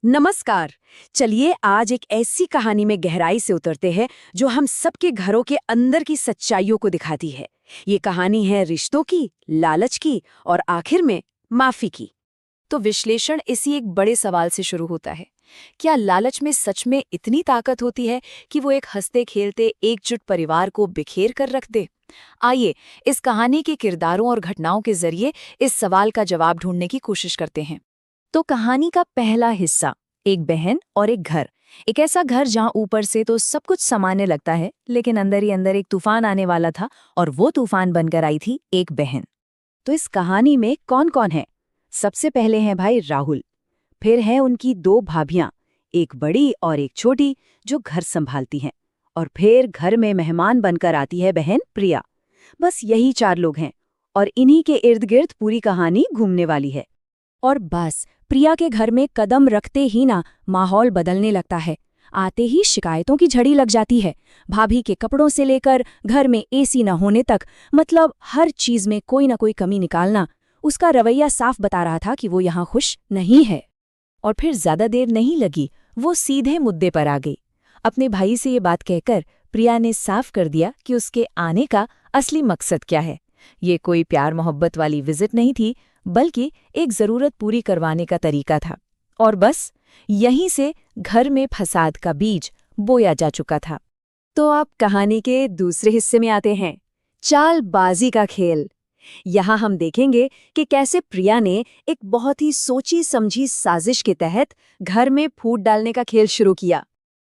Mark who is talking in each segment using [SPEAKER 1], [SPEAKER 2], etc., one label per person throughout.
[SPEAKER 1] नमस्कार। चलिए आज एक ऐसी कहानी में गहराई से उतरते हैं जो हम सबके घरों के अंदर की सच्चाइयों को दिखाती है। ये कहानी है रिश्तों की, लालच की और आखिर में माफी की।
[SPEAKER 2] तो विश्लेषण इसी एक बड़े सवाल से शुरू होता है। क्या लालच में सच में इतनी ताकत होती है कि वो एक हंसते खेलते एकजुट परिवार को बिखेर कर रख दे? आइए इस कहानी के किरदारों और घटनाओं के जरिए इस सवाल का जवाब ढूंढने की कोशिश करते हैं। तो कहानी का पहला हिस्सा, एक बहन और एक घर। एक ऐसा घर जहां ऊपर से तो सब कुछ सामान्य लगता है, लेकिन अंदर ही अंदर एक तूफान आने वाला था, और वो तूफान बनकर आई थी एक बहन। तो इस कहानी में कौन कौन है? सबसे पहले हैं भाई राहुल, फिर हैं उनकी दो भाभियां, एक बड़ी और एक छोटी, जो घर संभालती हैं, और फिर घर में मेहमान बनकर आती है बहन प्रिया। बस यही चार लोग हैं और इन्हीं के इर्द गिर्द पूरी कहानी घूमने वाली है। और बस प्रिया के घर में कदम रखते ही ना माहौल बदलने लगता है। आते ही शिकायतों की झड़ी लग जाती है। भाभी के कपड़ों से लेकर घर में एसी न होने तक, मतलब हर चीज में कोई ना कोई कमी निकालना। उसका रवैया साफ बता रहा था कि वो यहाँ खुश नहीं है। और फिर ज्यादा देर नहीं लगी, वो सीधे मुद्दे पर आ गई। अपने भाई से ये बात कहकर प्रिया ने साफ कर दिया कि उसके आने का असली मकसद क्या है। ये कोई प्यार मोहब्बत वाली विजिट नहीं थी, बल्कि एक जरूरत पूरी करवाने का तरीका था। और बस यहीं से घर में फसाद का बीज बोया जा चुका था।
[SPEAKER 1] तो आप कहानी के दूसरे हिस्से में आते हैं, चालबाजी का खेल। यहाँ हम देखेंगे कि कैसे प्रिया ने एक बहुत ही सोची समझी साजिश के तहत घर में फूट डालने का खेल शुरू किया।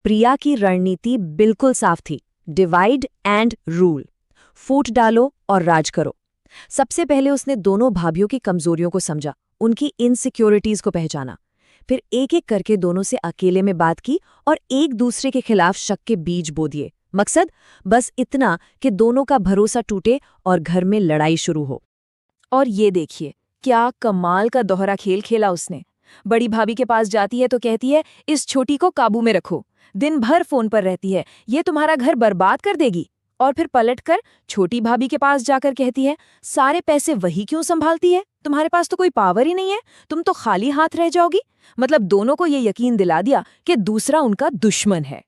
[SPEAKER 1] प्रिया की रणनीति बिल्कुल साफ थी, डिवाइड एंड रूल, फूट डालो और राज करो। सबसे पहले उसने दोनों भाभियों की कमजोरियों को समझा, उनकी इनसिक्योरिटीज को पहचाना। फिर एक एक करके दोनों से अकेले में बात की और एक दूसरे के खिलाफ शक के बीज बो दिए। मकसद बस इतना कि दोनों का भरोसा टूटे और घर में लड़ाई शुरू हो।
[SPEAKER 2] और ये देखिए क्या कमाल का दोहरा खेल खेला उसने। बड़ी भाभी के पास जाती है तो कहती है, इस छोटी को काबू में रखो, दिन भर फोन पर रहती है, ये तुम्हारा घर बर्बाद कर देगी। और फिर पलटकर छोटी भाभी के पास जाकर कहती है, सारे पैसे वही क्यों संभालती है, तुम्हारे पास तो कोई पावर ही नहीं है, तुम तो खाली हाथ रह जाओगी। मतलब दोनों को ये यकीन दिला दिया कि दूसरा उनका दुश्मन है।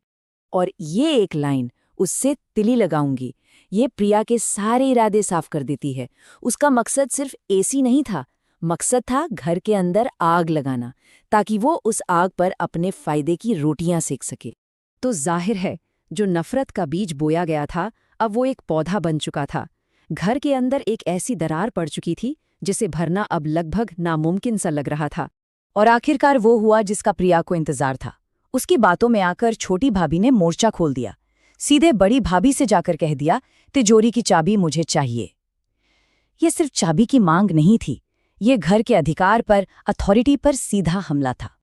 [SPEAKER 2] और ये एक लाइन, उससे तिली लगाऊंगी, ये प्रिया के सारे इरादे साफ कर देती है। उसका मकसद सिर्फ एसी नहीं था, मकसद था घर के अंदर आग लगाना, ताकि वो उस आग पर अपने फायदे की रोटियां सेक सके। तो जाहिर है जो नफरत का बीज बोया गया था, अब वो एक पौधा बन चुका था। घर के अंदर एक ऐसी दरार पड़ चुकी थी जिसे भरना अब लगभग नामुमकिन सा लग रहा था। और आखिरकार वो हुआ जिसका प्रिया को इंतजार था। उसकी बातों में आकर छोटी भाभी ने मोर्चा खोल दिया। सीधे बड़ी भाभी से जाकर कह दिया, तिजोरी की चाबी मुझे चाहिए। ये सिर्फ चाबी की मांग नहीं थी, ये घर के अधिकार पर, अथॉरिटी पर सीधा हमला था।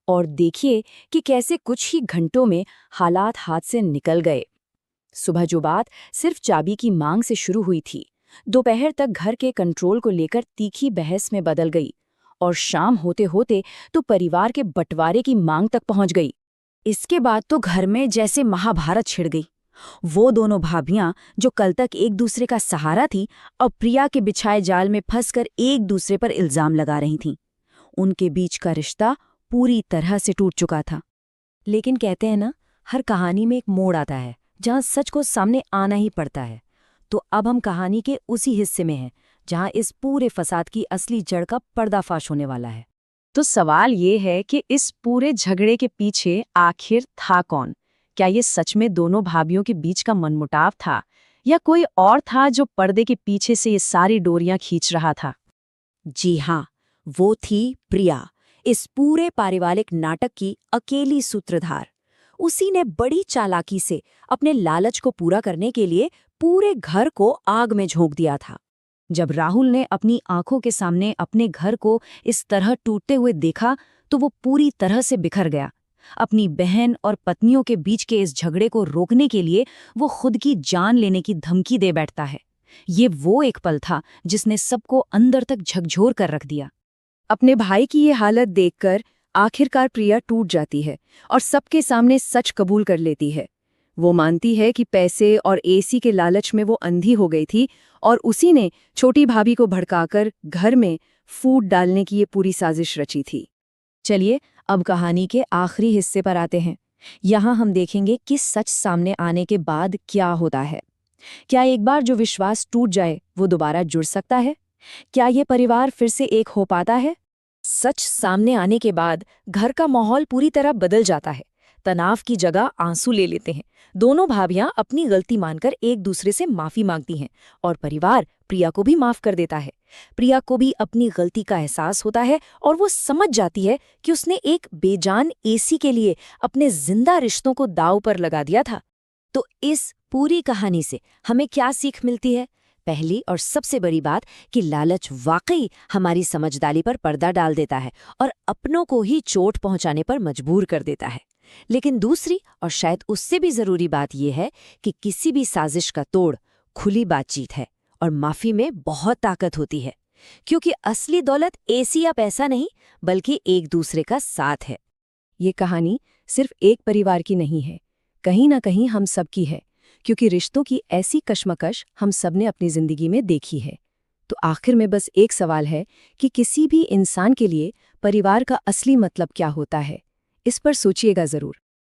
[SPEAKER 2] और देखिए कि कैसे कुछ ही घंटों में हालात हाथ से निकल गए। सुबह जो बात सिर्फ चाबी की मांग से शुरू हुई थी, दोपहर तक घर के कंट्रोल को लेकर तीखी बहस में बदल गई, और शाम होते होते तो परिवार के बंटवारे की मांग तक पहुंच गई। इसके बाद तो घर में जैसे महाभारत छिड़ गई। वो दोनों भाभियां जो कल तक एक दूसरे का सहारा थी, अब प्रिया के बिछाए जाल में फंसकर एक दूसरे पर इल्जाम लगा रही थीं। उनके बीच का रिश्ता पूरी तरह से टूट चुका था। लेकिन कहते हैं ना, हर कहानी में एक मोड़ आता है जहां सच को सामने आना ही पड़ता है। तो अब हम कहानी के उसी हिस्से में हैं जहां इस पूरे फसाद की असली जड़ का पर्दाफाश होने वाला है।
[SPEAKER 1] तो सवाल ये है कि इस पूरे झगड़े के पीछे आखिर था कौन? क्या ये सच में दोनों भाभियों के बीच का मनमुटाव था, या कोई और था जो पर्दे के पीछे से ये सारी डोरियां खींच रहा था? जी हाँ, वो थी प्रिया, इस पूरे पारिवारिक नाटक की अकेली सूत्रधार। उसी ने बड़ी चालाकी से अपने लालच को पूरा करने के लिए पूरे घर को आग में झोंक दिया था। जब राहुल ने अपनी आंखों के सामने अपने घर को इस तरह टूटते हुए देखा, तो वो पूरी तरह से बिखर गया। अपनी बहन और पत्नियों के बीच के इस झगड़े को रोकने के लिए वो खुद की जान लेने की धमकी दे बैठता है। ये वो एक पल था जिसने सबको अंदर तक झकझोर कर रख दिया। अपने भाई की ये हालत देखकर आखिरकार प्रिया टूट जाती है और सबके सामने सच कबूल कर लेती है। वो मानती है कि पैसे और एसी के लालच में वो अंधी हो गई थी, और उसी ने छोटी भाभी को भड़काकर घर में फूट डालने की ये पूरी साजिश रची थी। चलिए
[SPEAKER 2] अब कहानी के आखिरी हिस्से पर आते हैं। यहाँ हम देखेंगे कि सच सामने आने के बाद क्या होता है। क्या एक बार जो विश्वास टूट जाए वो दोबारा जुड़ सकता है? क्या ये परिवार फिर से एक हो पाता है? सच सामने आने के बाद घर का माहौल पूरी तरह बदल जाता है। तनाव की जगह आंसू ले लेते हैं। दोनों भाभियां अपनी गलती मानकर एक दूसरे से माफी मांगती हैं और परिवार प्रिया को भी माफ कर देता है। प्रिया को भी अपनी गलती का एहसास होता है और वो समझ जाती है कि उसने एक बेजान एसी के लिए अपने जिंदा रिश्तों को दांव पर लगा दिया था। तो इस पूरी कहानी से हमें क्या सीख मिलती है? पहली और सबसे बड़ी बात कि लालच वाकई हमारी समझदारी पर पर्दा डाल देता है और अपनों को ही चोट पहुंचाने पर मजबूर कर देता है। लेकिन दूसरी और शायद उससे भी जरूरी बात यह है कि किसी भी साजिश का तोड़ खुली बातचीत है और माफी में बहुत ताकत होती है, क्योंकि असली दौलत एसी या पैसा नहीं बल्कि एक दूसरे का साथ है।
[SPEAKER 1] ये कहानी सिर्फ एक परिवार की नहीं है, कहीं ना कहीं हम सब की है, क्योंकि रिश्तों की ऐसी कश्मकश हम सब ने अपनी जिंदगी में देखी है। तो आखिर में बस एक सवाल है कि किसी भी इंसान के लिए परिवार का असली मतलब क्या होता है? इस पर सोचिएगा जरूर।